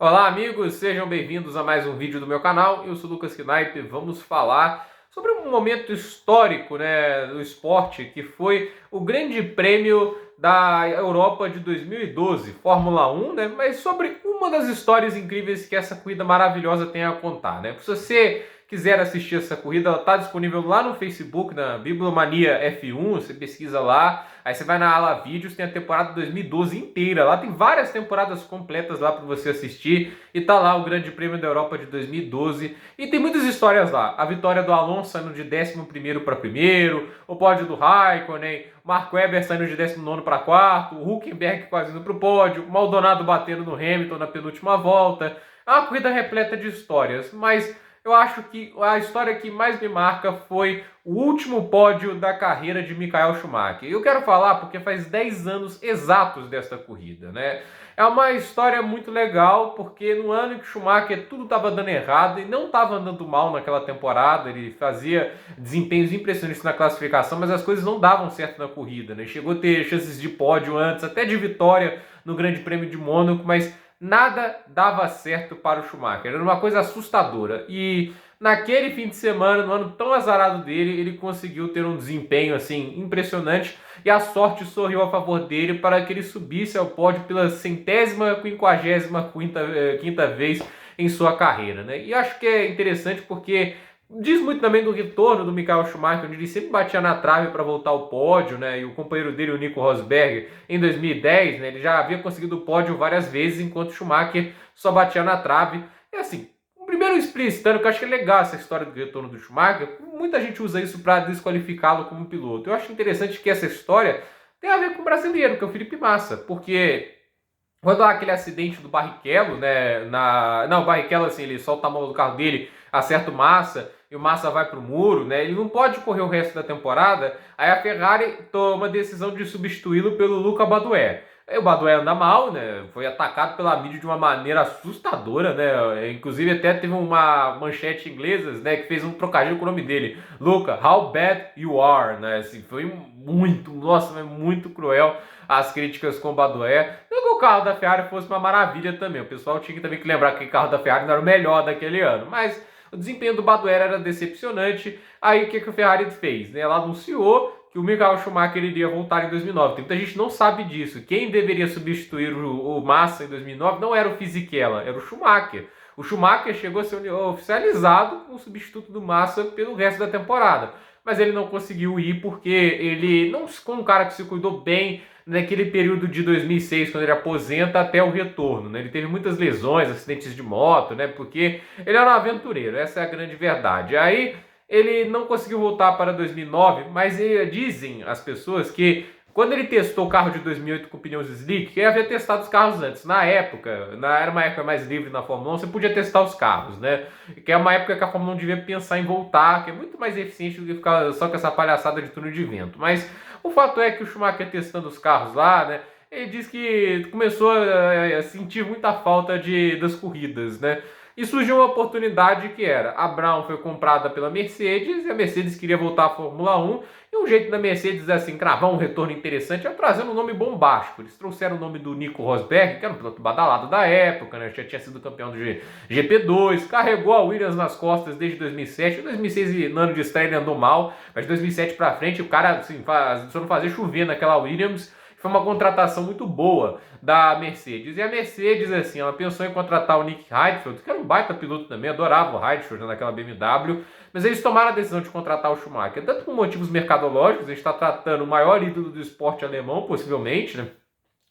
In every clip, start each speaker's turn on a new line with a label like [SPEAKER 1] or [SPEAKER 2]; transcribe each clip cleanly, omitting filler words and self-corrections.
[SPEAKER 1] Olá amigos, sejam bem-vindos a mais um vídeo do meu canal. Eu sou o Lucas Knipe. Vamos falar sobre um momento histórico, do esporte, que foi o Grande Prêmio da Europa de 2012, Fórmula 1, mas sobre uma das histórias incríveis que essa corrida maravilhosa tem a contar, Se você quiser assistir essa corrida, ela está disponível lá no Facebook, na Bibliomania F1, você pesquisa lá, aí você vai na ala vídeos, tem a temporada 2012 inteira, lá tem várias temporadas completas lá para você assistir, e tá lá o Grande Prêmio da Europa de 2012, e tem muitas histórias lá, a vitória do Alonso saindo de 11º para primeiro, o pódio do Raikkonen, Mark Webber saindo de 19º para quarto, o Hülkenberg quase indo para o pódio, o Maldonado batendo no Hamilton na penúltima volta. É uma corrida repleta de histórias, mas eu acho que a história que mais me marca foi o último pódio da carreira de Michael Schumacher. Eu quero falar porque faz 10 anos exatos desta corrida, É uma história muito legal, porque no ano em que Schumacher tudo estava dando errado e não estava andando mal naquela temporada, ele fazia desempenhos impressionantes na classificação, mas as coisas não davam certo na corrida, Chegou a ter chances de pódio antes, até de vitória no Grande Prêmio de Mônaco, mas nada dava certo para o Schumacher, era uma coisa assustadora. E naquele fim de semana, no ano tão azarado dele, ele conseguiu ter um desempenho assim impressionante e a sorte sorriu a favor dele para que ele subisse ao pódio pela quinta vez em sua carreira, E acho que é interessante porque diz muito também do retorno do Michael Schumacher, onde ele sempre batia na trave para voltar ao pódio, E o companheiro dele, o Nico Rosberg, em 2010, ele já havia conseguido o pódio várias vezes, enquanto Schumacher só batia na trave. E assim, primeiro explicitando que eu acho que é legal essa história do retorno do Schumacher, muita gente usa isso para desqualificá-lo como piloto. Eu acho interessante que essa história tem a ver com o brasileiro, que é o Felipe Massa, porque quando há aquele acidente do Barrichello, Não, o Barrichello, assim, ele solta a mão do carro dele, acerta o Massa, e o Massa vai pro muro, Ele não pode correr o resto da temporada, aí a Ferrari toma a decisão de substituí-lo pelo Luca Badoer. Aí o Badoer anda mal, Foi atacado pela mídia de uma maneira assustadora, Inclusive até teve uma manchete inglesa, que fez um trocadilho com o nome dele. Luca, how bad you are, Assim, foi muito cruel as críticas com o Badoer. Não que o carro da Ferrari fosse uma maravilha também. O pessoal tinha também que lembrar que o carro da Ferrari não era o melhor daquele ano. Mas o desempenho do Badoer era decepcionante. Aí o que o Ferrari fez? Ela anunciou que o Michael Schumacher iria voltar em 2009. Muita gente não sabe disso. Quem deveria substituir o Massa em 2009 não era o Fisichella, era o Schumacher. O Schumacher chegou a ser oficializado como substituto do Massa pelo resto da temporada. Mas ele não conseguiu ir porque ele não ficou um cara que se cuidou bem naquele período de 2006, quando ele aposenta, até o retorno. Ele teve muitas lesões, acidentes de moto, porque ele era um aventureiro, essa é a grande verdade. Aí ele não conseguiu voltar para 2009, mas dizem as pessoas que quando ele testou o carro de 2008 com pneus slick, ele havia testado os carros antes. Na época, era uma época mais livre na Fórmula 1, você podia testar os carros, Que é uma época que a Fórmula 1 devia pensar em voltar, que é muito mais eficiente do que ficar só com essa palhaçada de túnel de vento. Mas o fato é que o Schumacher testando os carros lá, ele diz que começou a sentir muita falta das corridas, E surgiu uma oportunidade que era, a Brown foi comprada pela Mercedes e a Mercedes queria voltar à Fórmula 1 e um jeito da Mercedes assim, cravar um retorno interessante é trazendo um nome bombástico. Eles trouxeram o nome do Nico Rosberg, que era um piloto badalado da época, Já tinha sido campeão do GP2, carregou a Williams nas costas desde 2007. Em 2006, no ano de estreia, ele andou mal, mas de 2007 pra frente o cara assim, só não fazia chover naquela Williams. Foi uma contratação muito boa da Mercedes. E a Mercedes, assim, ela pensou em contratar o Nick Heidfeld, que era um baita piloto também, adorava o Heidfeld naquela BMW, mas eles tomaram a decisão de contratar o Schumacher, tanto por motivos mercadológicos, a gente está tratando o maior ídolo do esporte alemão, possivelmente,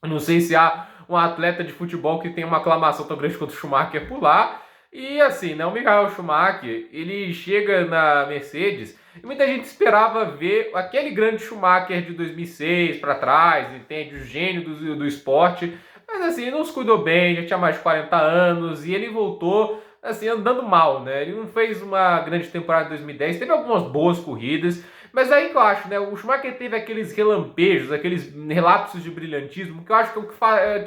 [SPEAKER 1] Eu não sei se há um atleta de futebol que tem uma aclamação tão grande quanto o Schumacher por lá. E assim, o Michael Schumacher, ele chega na Mercedes e muita gente esperava ver aquele grande Schumacher de 2006 para trás, entende? O gênio do esporte. Mas assim, ele não se cuidou bem, já tinha mais de 40 anos e ele voltou assim, andando mal, Ele não fez uma grande temporada em 2010, teve algumas boas corridas, mas aí que eu acho, o Schumacher teve aqueles relampejos, aqueles relapsos de brilhantismo, que eu acho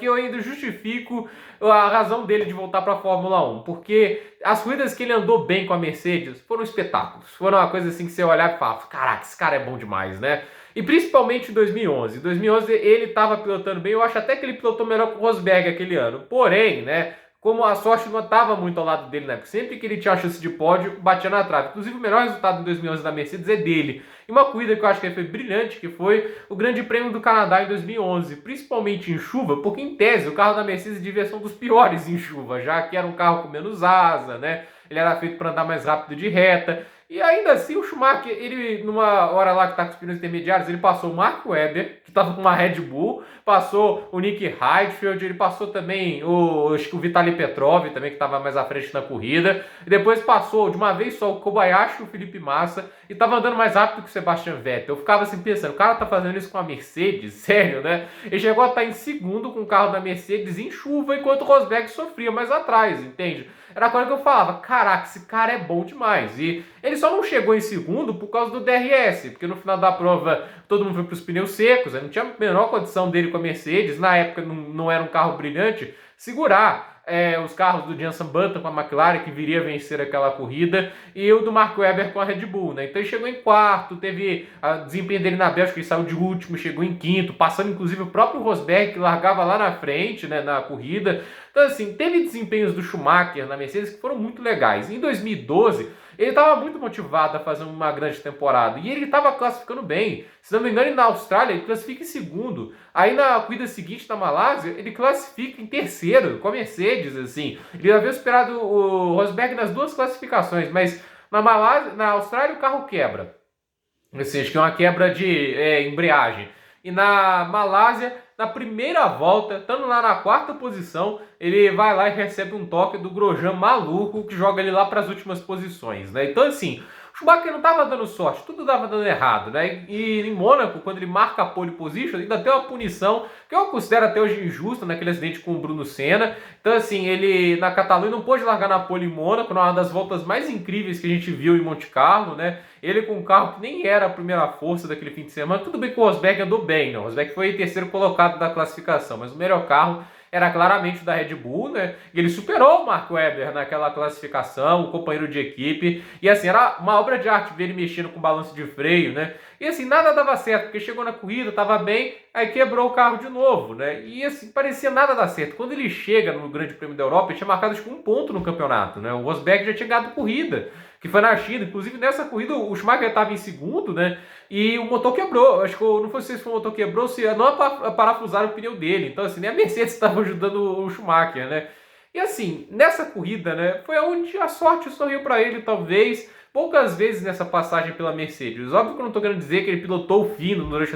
[SPEAKER 1] que eu ainda justifico a razão dele de voltar para a Fórmula 1, porque as corridas que ele andou bem com a Mercedes foram espetáculos, foram uma coisa assim que você olhar e falar, caraca, esse cara é bom demais, E principalmente em 2011. Em 2011 ele estava pilotando bem, eu acho até que ele pilotou melhor que o Rosberg aquele ano, porém, como a sorte não estava muito ao lado dele, né? Porque sempre que ele tinha a chance de pódio, batia na trave. Inclusive, o melhor resultado em 2011 da Mercedes é dele. E uma corrida que eu acho que foi brilhante, que foi o Grande Prêmio do Canadá em 2011, principalmente em chuva, porque em tese o carro da Mercedes devia ser um dos piores em chuva, já que era um carro com menos asa, né? Ele era feito para andar mais rápido de reta. E ainda assim, o Schumacher, ele, numa hora lá que tá com os pneus intermediários, ele passou o Mark Webber, que estava com uma Red Bull, passou o Nick Heidfeld, ele passou também acho que o Vitaly Petrov, também, que estava mais à frente na corrida, e depois passou de uma vez só o Kobayashi e o Felipe Massa, e estava andando mais rápido que o Sebastian Vettel. Eu ficava assim pensando, o cara tá fazendo isso com a Mercedes? Sério, né? Ele chegou a estar em segundo com o carro da Mercedes em chuva, enquanto o Rosberg sofria mais atrás, entende? Era a coisa que eu falava, caraca, esse cara é bom demais. E ele só não chegou em segundo por causa do DRS, porque no final da prova todo mundo foi para os pneus secos, não tinha a menor condição dele com a Mercedes, na época não era um carro brilhante, segurar os carros do Jenson Button com a McLaren, que viria a vencer aquela corrida, e o do Mark Webber com a Red Bull, né? Então ele chegou em quarto, teve o desempenho dele na Bélgica, ele saiu de último, chegou em quinto, passando inclusive o próprio Rosberg, que largava lá na frente, né, na corrida. Então assim, teve desempenhos do Schumacher na Mercedes que foram muito legais. Em 2012, ele estava muito motivado a fazer uma grande temporada. E ele estava classificando bem. Se não me engano, na Austrália, ele classifica em segundo. Aí na corrida seguinte, na Malásia, ele classifica em terceiro, com a Mercedes, assim. Ele havia superado o Rosberg nas duas classificações, mas na Malásia, na Austrália, o carro quebra. Assim, acho que é uma quebra de embreagem. E na Malásia, na primeira volta, estando lá na quarta posição, ele vai lá e recebe um toque do Grosjean maluco, que joga ele lá para as últimas posições, né? Então, assim, o Schumacher não estava dando sorte, tudo estava dando errado, né? E em Mônaco, quando ele marca a pole position, ainda tem uma punição que eu considero até hoje injusta, naquele acidente com o Bruno Senna. Então, assim, ele na Catalunha não pôde largar na pole em Mônaco, numa das voltas mais incríveis que a gente viu em Monte Carlo, né? Ele com um carro que nem era a primeira força daquele fim de semana. Tudo bem que o Rosberg andou bem, né? O Rosberg foi terceiro colocado da classificação, mas o melhor carro era claramente o da Red Bull, né? E ele superou o Mark Webber naquela classificação, o companheiro de equipe. E assim, era uma obra de arte ver ele mexendo com o balanço de freio, né? E assim, nada dava certo, porque chegou na corrida, tava bem, aí quebrou o carro de novo, né? E assim, parecia nada dar certo. Quando ele chega no Grande Prêmio da Europa, ele tinha marcado acho que 1 ponto no campeonato, né? O Rosberg já tinha ganhado corrida, que foi na China. Inclusive, nessa corrida, o Schumacher estava em segundo, né? E o motor quebrou. Acho que não foi se o motor quebrou, se não parafusaram o pneu dele. Então, assim, nem a Mercedes estava ajudando o Schumacher, né? E assim, nessa corrida, né? Foi onde a sorte sorriu para ele, talvez. Poucas vezes nessa passagem pela Mercedes. Óbvio que eu não estou querendo dizer que ele pilotou fino durante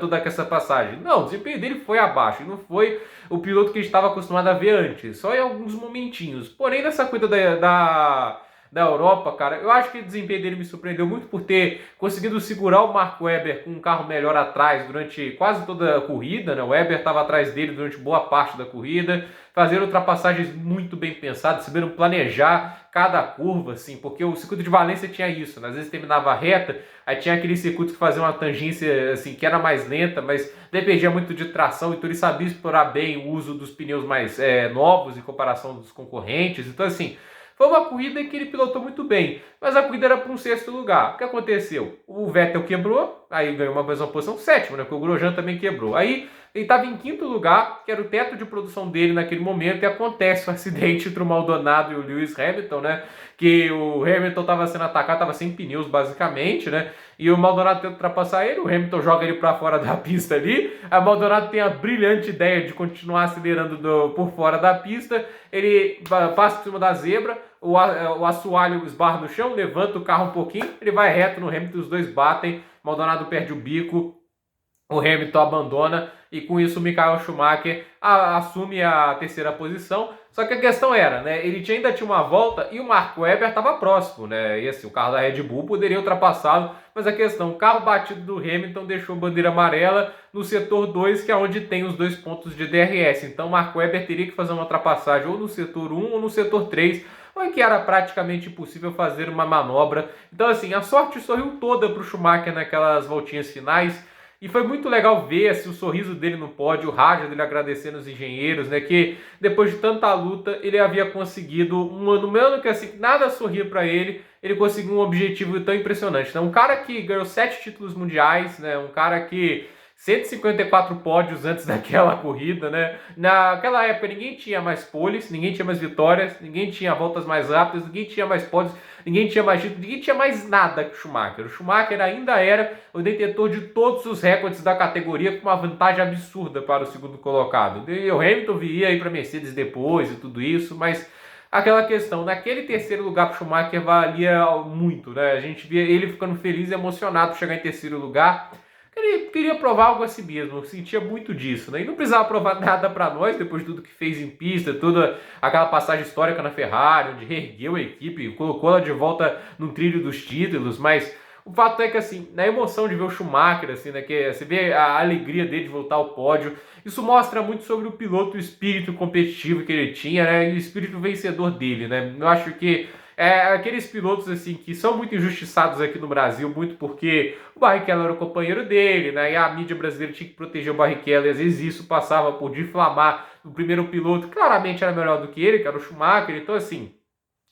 [SPEAKER 1] toda essa passagem. Não, o desempenho dele foi abaixo. Não foi o piloto que a gente estava acostumado a ver antes. Só em alguns momentinhos. Porém, nessa corrida da Europa, cara, eu acho que o desempenho dele me surpreendeu muito por ter conseguido segurar o Mark Webber com um carro melhor atrás durante quase toda a corrida, né? O Webber estava atrás dele durante boa parte da corrida, fazer ultrapassagens muito bem pensadas, saberam planejar cada curva, assim, porque o circuito de Valência tinha isso, né? Às vezes terminava reta, aí tinha aqueles circuitos que faziam uma tangência, assim, que era mais lenta, mas dependia muito de tração, então ele sabia explorar bem o uso dos pneus mais novos em comparação dos concorrentes. Então, assim, foi uma corrida que ele pilotou muito bem, mas a corrida era para um sexto lugar. O que aconteceu? O Vettel quebrou, aí ganhou uma mesma posição, sétima, né? Porque o Grosjean também quebrou. Aí ele estava em quinto lugar, que era o teto de produção dele naquele momento, e acontece o acidente entre o Maldonado e o Lewis Hamilton, né? Que o Hamilton estava sendo atacado, estava sem pneus basicamente, né? E o Maldonado tenta ultrapassar ele, o Hamilton joga ele para fora da pista ali. A Maldonado tem a brilhante ideia de continuar acelerando por fora da pista. Ele passa por cima da zebra, o assoalho esbarra no chão, levanta o carro um pouquinho, ele vai reto no Hamilton, os dois batem, Maldonado perde o bico, o Hamilton abandona e com isso o Michael Schumacher assume a terceira posição. Só que a questão era, né, ele ainda tinha uma volta e o Mark Webber estava próximo, né, e assim, o carro da Red Bull poderia ultrapassá-lo, mas a questão, o carro batido do Hamilton deixou bandeira amarela no setor 2, que é onde tem os 2 pontos de DRS. Então o Mark Webber teria que fazer uma ultrapassagem ou no setor 1 ou no setor 3, em que era praticamente impossível fazer uma manobra. Então assim, a sorte sorriu toda para o Schumacher naquelas voltinhas finais. E foi muito legal ver assim, o sorriso dele no pódio, o rádio dele agradecendo os engenheiros, né? Que depois de tanta luta, ele havia conseguido, no mesmo que assim, nada sorria para ele, ele conseguiu um objetivo tão impressionante. Né? Um cara que ganhou 7 títulos mundiais, né? Um cara que 154 pódios antes daquela corrida, né? Naquela época ninguém tinha mais poles, ninguém tinha mais vitórias, ninguém tinha voltas mais rápidas, ninguém tinha mais pódios, ninguém tinha mais título, ninguém tinha mais nada que o Schumacher. O Schumacher ainda era o detentor de todos os recordes da categoria, com uma vantagem absurda para o segundo colocado. O Hamilton viria aí para Mercedes depois e tudo isso, mas aquela questão, naquele terceiro lugar para o Schumacher valia muito, né? A gente via ele ficando feliz e emocionado por chegar em terceiro lugar. Ele queria provar algo a si mesmo, sentia muito disso, né? E não precisava provar nada para nós, depois de tudo que fez em pista, toda aquela passagem histórica na Ferrari, onde reergueu a equipe, colocou ela de volta no trilho dos títulos, mas o fato é que, assim, na emoção de ver o Schumacher, assim, né, que você vê a alegria dele de voltar ao pódio, isso mostra muito sobre o piloto, o espírito competitivo que ele tinha, né, e o espírito vencedor dele, né? Eu acho que aqueles pilotos assim que são muito injustiçados aqui no Brasil, muito porque o Barrichello era o companheiro dele, né? E a mídia brasileira tinha que proteger o Barrichello, e às vezes isso passava por difamar o primeiro piloto, que claramente era melhor do que ele, que era o Schumacher. Então, assim,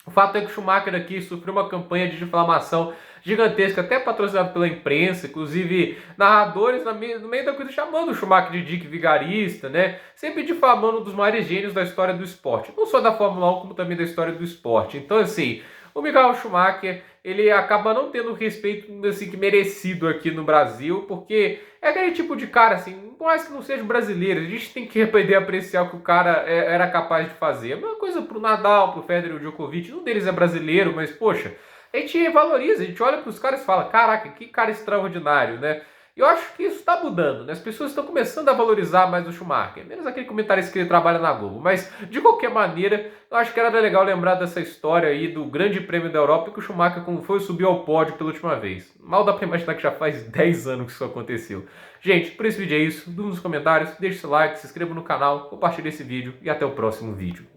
[SPEAKER 1] o fato é que o Schumacher aqui sofreu uma campanha de difamação gigantesca, até patrocinado pela imprensa, inclusive narradores no meio da coisa chamando o Schumacher de Dick Vigarista, né? Sempre difamando um dos maiores gênios da história do esporte. Não só da Fórmula 1, como também da história do esporte. Então, assim, o Michael Schumacher, ele acaba não tendo o respeito assim, que merecido aqui no Brasil, porque é aquele tipo de cara, assim, por mais que não seja brasileiro, a gente tem que aprender a apreciar o que o cara era capaz de fazer. A mesma coisa pro Nadal, pro Federer e o Djokovic, um deles é brasileiro, mas, poxa, a gente valoriza, a gente olha pros caras e fala, caraca, que cara extraordinário, né? E eu acho que isso está mudando, né? As pessoas estão começando a valorizar mais o Schumacher, menos aquele comentarista que ele trabalha na Globo. Mas, de qualquer maneira, eu acho que era legal lembrar dessa história aí do Grande Prêmio da Europa, que o Schumacher foi subir ao pódio pela última vez. Mal dá pra imaginar que já faz 10 anos que isso aconteceu. Gente, por esse vídeo é isso. Dúvida nos comentários, deixe seu like, se inscreva no canal, compartilhe esse vídeo e até o próximo vídeo.